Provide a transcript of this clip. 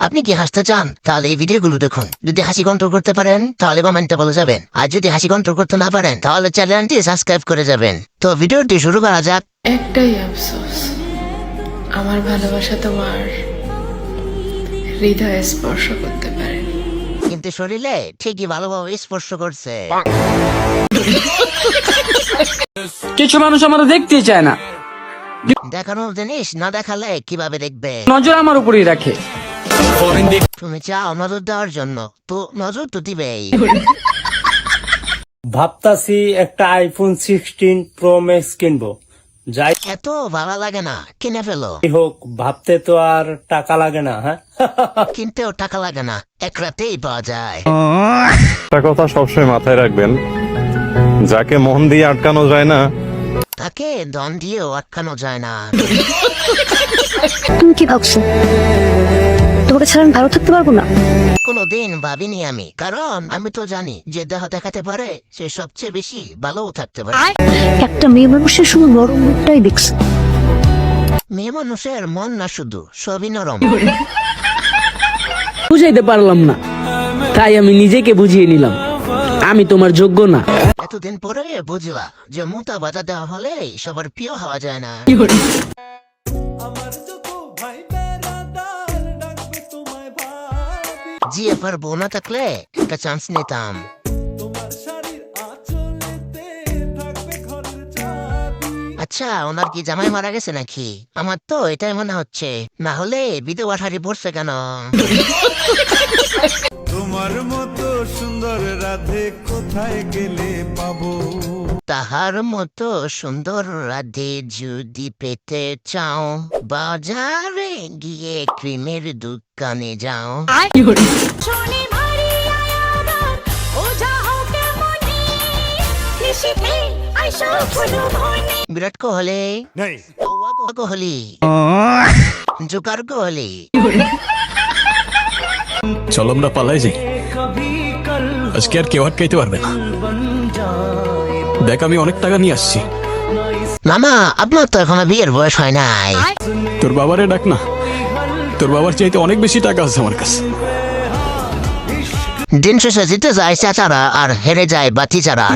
আপনি কি হাসতে চান তাহলে এই ভিডিওগুলো দেখুন। যদি হাসি কন্ট্রোল করতে পারেন তাহলে কমেন্টে বলে যাবেন, আর যদি হাসি কন্ট্রোল করতে না পারেন তাহলে চ্যানেলটি সাবস্ক্রাইব করে যাবেন। তো ভিডিওটি শুরু করা যাক। একটাই আফসোস, আমার ভালোবাসা তোমার হৃদয়ে স্পর্শ করতে পারেনি। কিন্তু শরীরে ঠিকই ভালোভাবে স্পর্শ করছে। কিছু মানুষ আমাদের দেখতে চায় না, দেখানোর জিনিস না দেখালে কিভাবে দেখবে? নজর আমার উপরেই রাখে। তুমি চাও নজর দেওয়ার জন্য, তো নজর তো দিবেই। ভাবতাছি একটা আইফোন 16 প্রো ম্যাক্স কিনবো। যাই এত ভালো লাগে না, কিনে ফেলো। হোক, ভাবতে তো আর টাকা লাগে না। হ্যাঁ, কিনতেও টাকা লাগে না, এক রাতেই পাওয়া যায়। একটা কথা সবসময় মাথায় রাখবেন, যাকে মন দিয়ে আটকানো যায় না তাকে দন দিয়েও আটকানো যায় না। তুমি কি ভাবছো তোমাকে ছাড়া আমি ভালো থাকতে পারবো না? কোনোদিন ভাবিনি আমি, কারণ আমি তো জানি যে দেহ দেখাতে পারে সে সবচেয়ে বেশি ভালোও থাকতে পারে। একটা মেয়ে মানুষের শুধু নরম মুখটাই দেখছে। মেয়ে মানুষের মন না শুধু, সবই নরম। বুঝাইতে পারলাম না, তাই আমি নিজেকে বুঝিয়ে নিলাম আমি তোমার যোগ্য না। এতদিন পরে বুঝলা যে মুতা বাধা দেওয়া হলে সবার প্রিয় হওয়া যায় না। জিএফআর বউ না থাকলে একটা চান্স নিতাম। আচ্ছা, ওনার কি জামাই মারা গেছে নাকি? আমার তো এটাই মনে হচ্ছে, না হলে বিধবা শাড়ি পরছে কেন? তোমার মতো সুন্দর রাধে কোথায় গেলে পাবো? তাহার মতো সুন্দর রাধে যদি পেতে চাও, বাজারে গিয়ে ক্রিমের দোকানে যাও। বিরাট কোহলি, কোহলি, জোকার কোহলি। চলো আমরা পালাই যাই, আজকে আর কেউ আটকাইতে পারবে না। দেখ আমি অনেক টাকা নিয়ে আসছি। মামা, আপনার তো এখনো বিয়ের বয়স হয় নাই। তোর বাবারে ডাক না, তোর বাবার চাইতে অনেক বেশি টাকা আছে আমার কাছে। দিন শেষে জিতে যায় চাচারা আর হেরে যায় বাতি চারা।